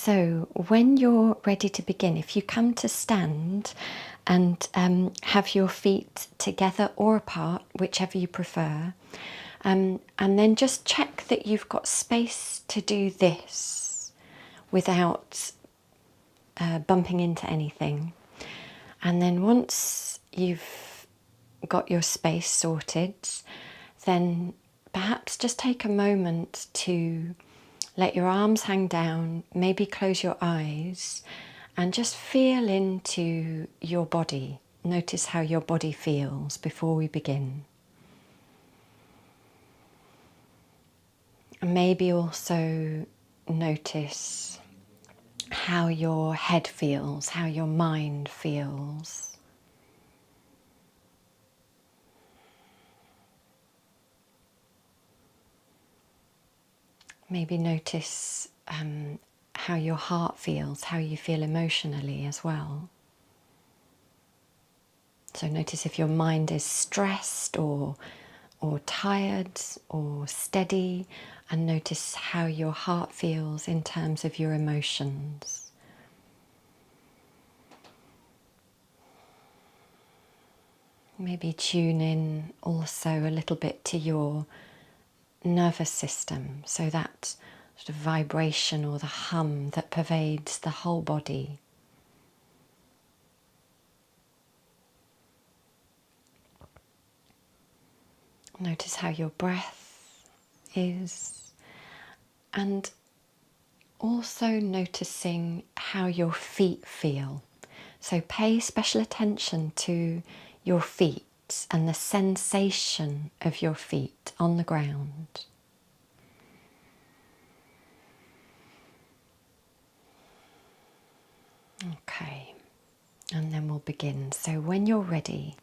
So when you're ready to begin, if you come to stand and have your feet together or apart, whichever you prefer, and then just check that you've got space to do this without bumping into anything. And then once you've got your space sorted, then perhaps just take a moment to let your arms hang down, maybe close your eyes and just feel into your body. Notice how your body feels before we begin. And maybe also notice how your head feels, how your mind feels. Maybe notice how your heart feels, how you feel emotionally as well. So notice if your mind is stressed or tired or steady, and notice how your heart feels in terms of your emotions. Maybe tune in also a little bit to your nervous system, so that sort of vibration or the hum that pervades the whole body. Notice how your breath is, and also noticing how your feet feel. So pay special attention to your feet and the sensation of your feet on the ground. Okay, and then we'll begin. So when you're ready,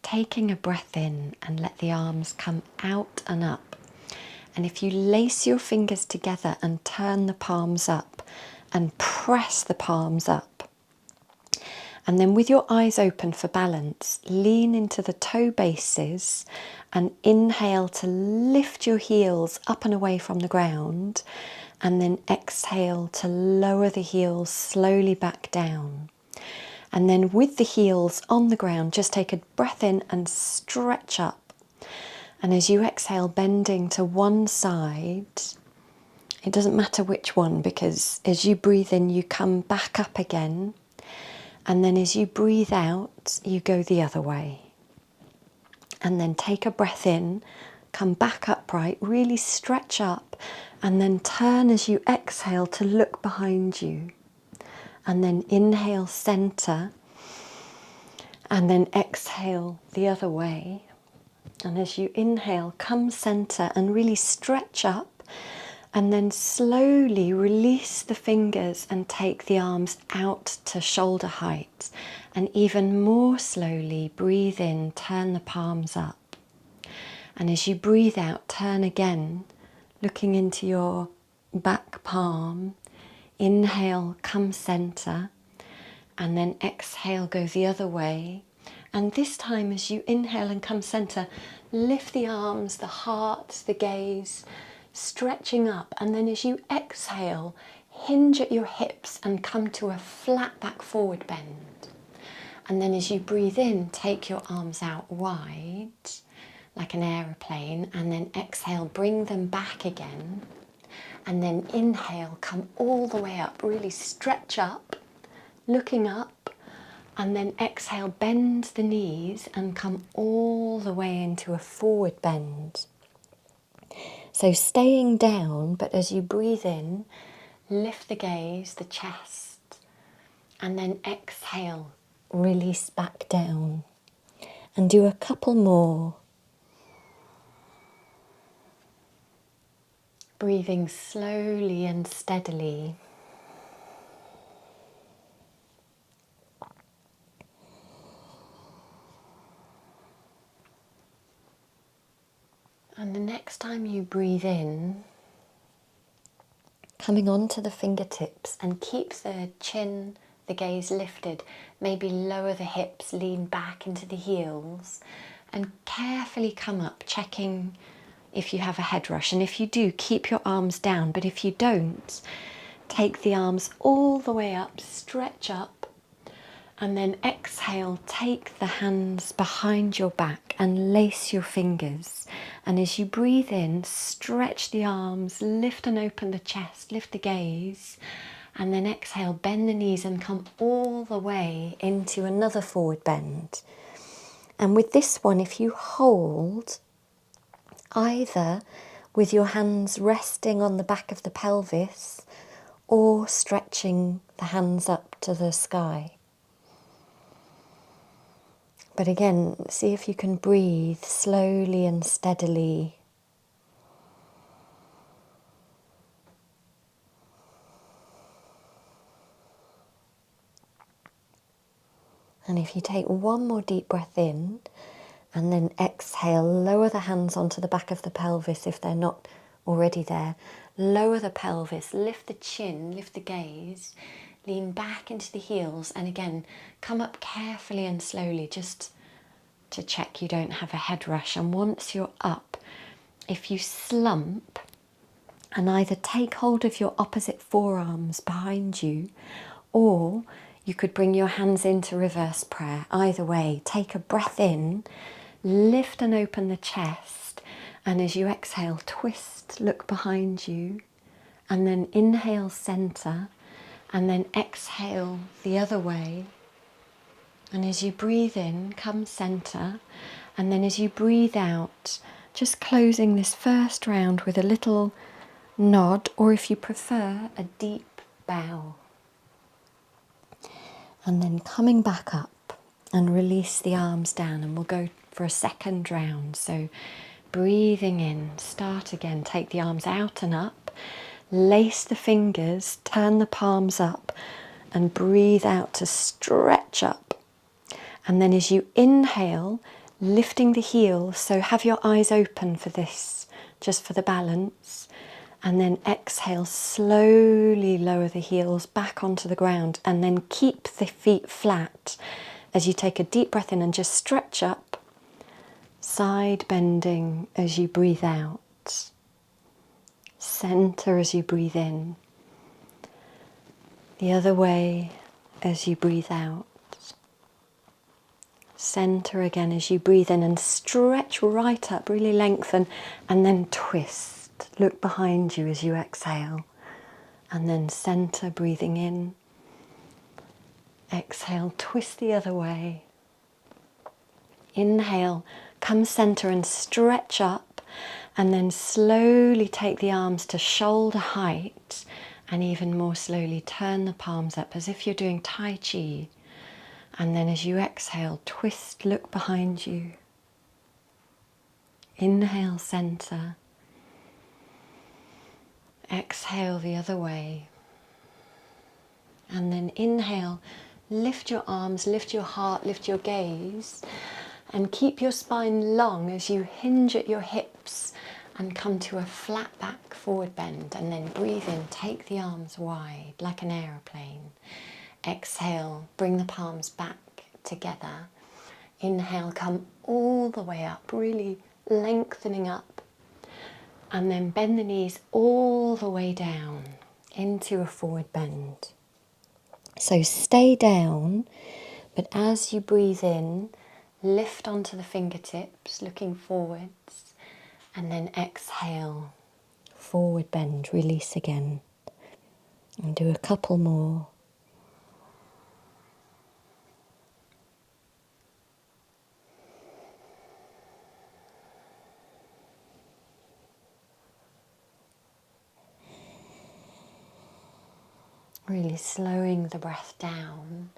taking a breath in and let the arms come out and up. And if you lace your fingers together and turn the palms up and press the palms up, and then with your eyes open for balance, lean into the toe bases and inhale to lift your heels up and away from the ground, and then exhale to lower the heels slowly back down. And then with the heels on the ground, just take a breath in and stretch up. And as you exhale, bending to one side, it doesn't matter which one, because as you breathe in, you come back up again. And then as you breathe out, you go the other way. And then take a breath in, come back upright, really stretch up, and then turn as you exhale to look behind you. And then inhale, center, and then exhale the other way. And as you inhale, come center and really stretch up, and then slowly release the fingers and take the arms out to shoulder height. And even more slowly, breathe in, turn the palms up. And as you breathe out, turn again, looking into your back palm. Inhale, come center, and then exhale, go the other way. And this time, as you inhale and come center, lift the arms, the heart, the gaze, stretching up. And then as you exhale, hinge at your hips and come to a flat back forward bend. And then as you breathe in, take your arms out wide, like an aeroplane, and then exhale, bring them back again. And then inhale, come all the way up, really stretch up, looking up, and then exhale, bend the knees and come all the way into a forward bend. So staying down, but as you breathe in, lift the gaze, the chest, and then exhale, release back down. And do a couple more. Breathing slowly and steadily. And the next time you breathe in, coming onto the fingertips, and keep the chin, the gaze lifted. Maybe lower the hips, lean back into the heels, and carefully come up, checking if you have a head rush. And if you do, keep your arms down. But if you don't, take the arms all the way up, stretch up, and then exhale, take the hands behind your back and lace your fingers. And as you breathe in, stretch the arms, lift and open the chest, lift the gaze, and then exhale, bend the knees and come all the way into another forward bend. And with this one, if you hold either with your hands resting on the back of the pelvis or stretching the hands up to the sky. But again, see if you can breathe slowly and steadily. And if you take one more deep breath in and then exhale, lower the hands onto the back of the pelvis if they're not already there. Lower the pelvis, lift the chin, lift the gaze, lean back into the heels, and again, come up carefully and slowly just to check you don't have a head rush. And once you're up, if you slump and either take hold of your opposite forearms behind you, or you could bring your hands into reverse prayer. Either way, take a breath in, lift and open the chest, and as you exhale, twist, look behind you, and then inhale, center, and then exhale the other way. And as you breathe in, come center, and then as you breathe out, just closing this first round with a little nod, or if you prefer, a deep bow. And then coming back up and release the arms down, and we'll go for a second round. So breathing in, start again, take the arms out and up, lace the fingers, turn the palms up, and breathe out to stretch up. And then as you inhale, lifting the heels, so have your eyes open for this, just for the balance. And then exhale, slowly lower the heels back onto the ground, and then keep the feet flat as you take a deep breath in and just stretch up, side bending as you breathe out. Center as you breathe in. The other way as you breathe out. Center again as you breathe in and stretch right up, really lengthen, and then twist. Look behind you as you exhale, and then center, breathing in. Exhale, twist the other way. Inhale, come center and stretch up, and then slowly take the arms to shoulder height, and even more slowly turn the palms up as if you're doing Tai Chi. And then as you exhale, twist, look behind you. Inhale, center. Exhale the other way. And then inhale, lift your arms, lift your heart, lift your gaze, and keep your spine long as you hinge at your hips and come to a flat back forward bend. And then breathe in, take the arms wide like an aeroplane. Exhale, bring the palms back together. Inhale, come all the way up, really lengthening up. And then bend the knees all the way down into a forward bend. So stay down, but as you breathe in, lift onto the fingertips, looking forwards, and then exhale, forward bend, release again. And do a couple more. Really slowing the breath down.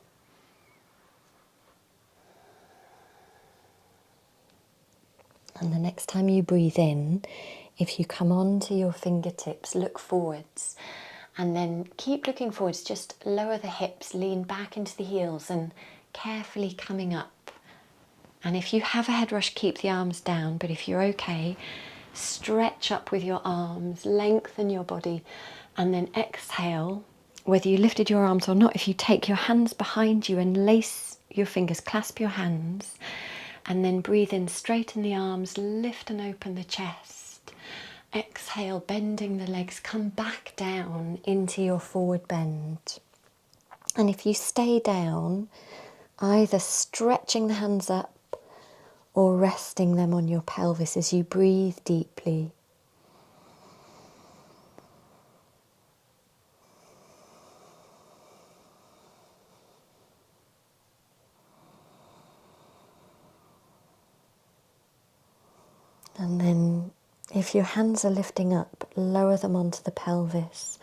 And the next time you breathe in, if you come onto your fingertips, look forwards, and then keep looking forwards, just lower the hips, lean back into the heels, and carefully coming up. And if you have a head rush, keep the arms down, but if you're okay, stretch up with your arms, lengthen your body, and then exhale. Whether you lifted your arms or not, if you take your hands behind you and lace your fingers, clasp your hands, and then breathe in, straighten the arms, lift and open the chest, Exhale, bending the legs, come back down into your forward bend. And if you stay down, either stretching the hands up or resting them on your pelvis as you breathe deeply. And then if your hands are lifting up, lower them onto the pelvis.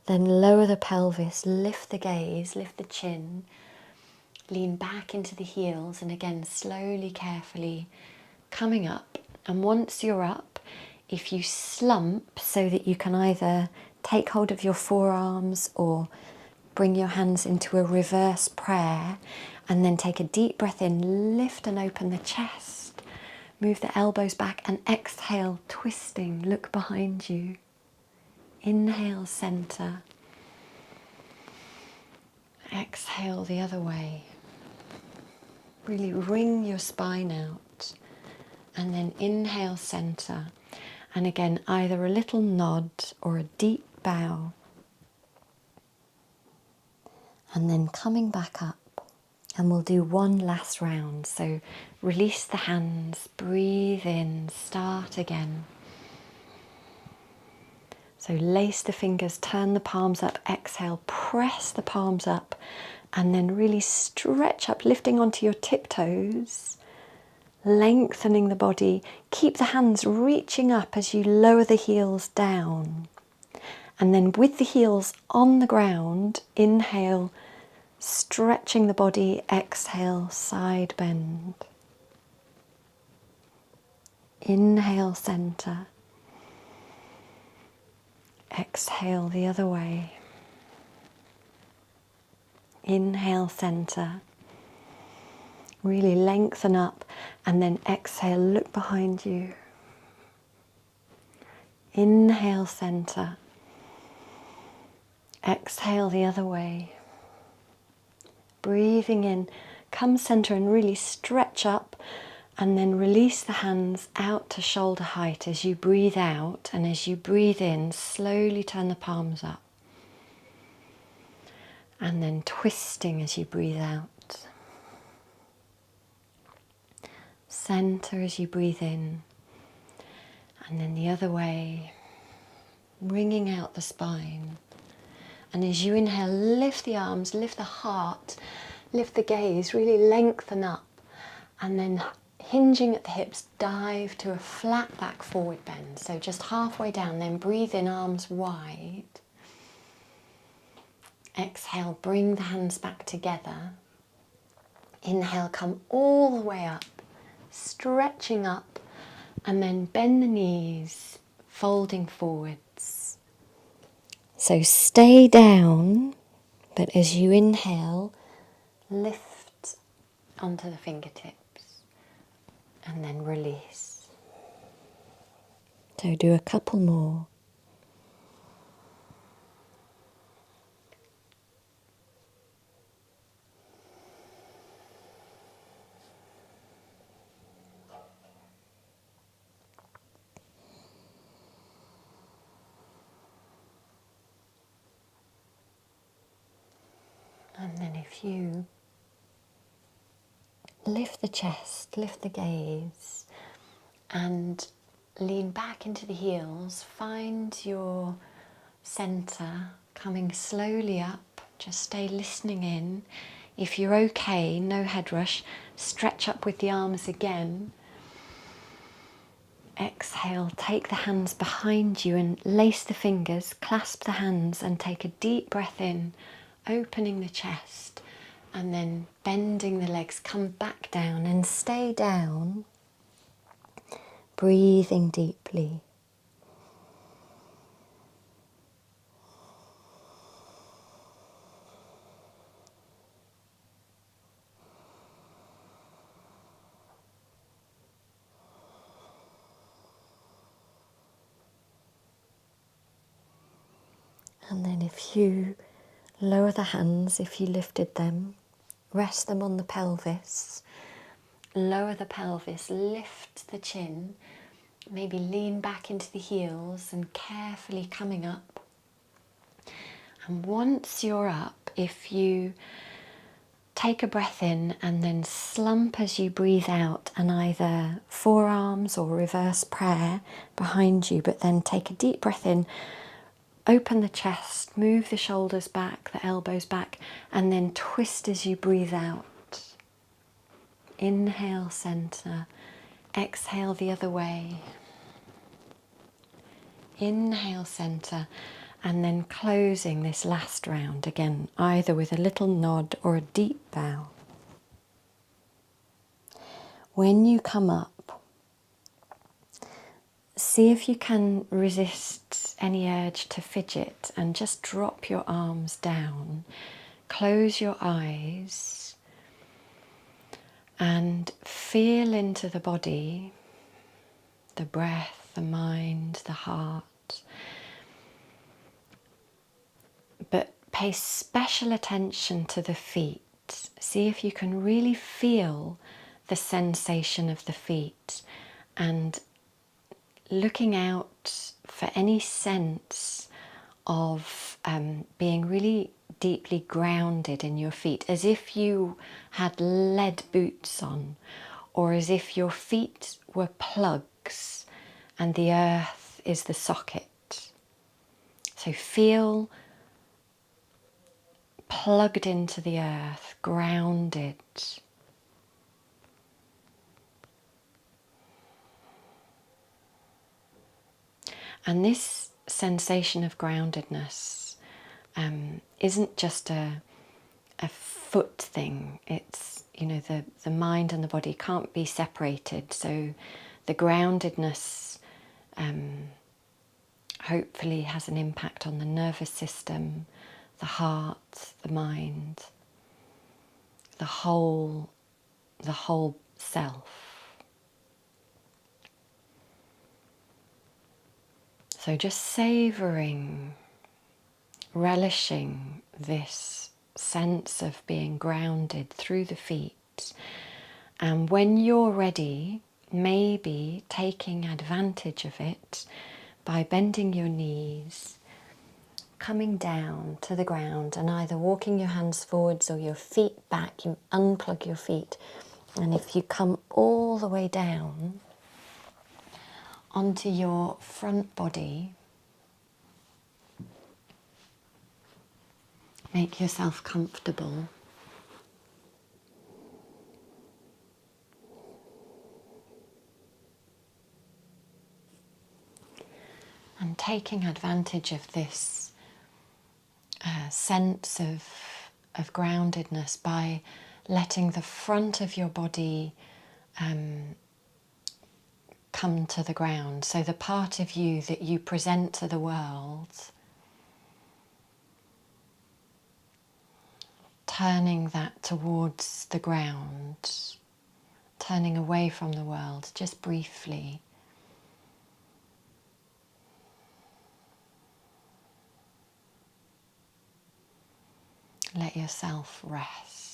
Then lower the pelvis, lift the gaze, lift the chin, lean back into the heels, and again slowly, carefully coming up. And once you're up, if you slump so that you can either take hold of your forearms or bring your hands into a reverse prayer, and then take a deep breath in, lift and open the chest, move the elbows back, and exhale, twisting, look behind you. Inhale, center. Exhale the other way. Really wring your spine out. And then inhale, center. And again, either a little nod or a deep bow. And then coming back up. And we'll do one last round. So release the hands, breathe in, start again. So lace the fingers, turn the palms up, exhale, press the palms up, and then really stretch up, lifting onto your tiptoes, lengthening the body. Keep the hands reaching up as you lower the heels down. And then with the heels on the ground, inhale, stretching the body, exhale, side bend. Inhale, center. Exhale the other way. Inhale, center. Really lengthen up, and then exhale, look behind you. Inhale, center. Exhale the other way. Breathing in, come center and really stretch up, and then release the hands out to shoulder height as you breathe out, and as you breathe in, slowly turn the palms up. And then twisting as you breathe out. Center as you breathe in, and then the other way, wringing out the spine. And as you inhale, lift the arms, lift the heart, lift the gaze, really lengthen up, and then hinging at the hips, dive to a flat back forward bend. So just halfway down, then breathe in, arms wide. Exhale, bring the hands back together. Inhale, come all the way up, stretching up, and then bend the knees, folding forwards. So stay down, but as you inhale, lift onto the fingertips, and then release. So do a couple more. And then if you lift the chest, lift the gaze, and lean back into the heels, find your center, coming slowly up, just stay listening in. If you're okay, no head rush, stretch up with the arms again. Exhale, take the hands behind you and lace the fingers, clasp the hands and take a deep breath in, opening the chest, and then bending the legs, come back down and stay down, breathing deeply. And then if you lower the hands, if you lifted them, rest them on the pelvis, lower the pelvis, lift the chin, Maybe lean back into the heels and carefully coming up. And once you're up, if you take a breath in and then slump as you breathe out, and either forearms or reverse prayer behind you, but then take a deep breath in, open the chest, move the shoulders back, the elbows back, and then twist as you breathe out. Inhale, center. Exhale the other way. Inhale, center. And then closing this last round again, either with a little nod or a deep bow. When you come up, see if you can resist any urge to fidget and just drop your arms down. Close your eyes and feel into the body, the breath, the mind, the heart. But pay special attention to the feet. See if you can really feel the sensation of the feet, and looking out for any sense of being really deeply grounded in your feet, as if you had lead boots on, or as if your feet were plugs and the earth is the socket. So feel plugged into the earth, grounded. And this sensation of groundedness isn't just a foot thing. It's, the mind and the body can't be separated. So the groundedness hopefully has an impact on the nervous system, the heart, the mind, the whole self. So just savouring, relishing this sense of being grounded through the feet. And when you're ready, maybe taking advantage of it by bending your knees, coming down to the ground and either walking your hands forwards or your feet back. You unplug your feet, and if you come all the way down onto your front body, make yourself comfortable. And taking advantage of this sense of groundedness by letting the front of your body come to the ground. So the part of you that you present to the world, turning that towards the ground, turning away from the world, just briefly. Let yourself rest.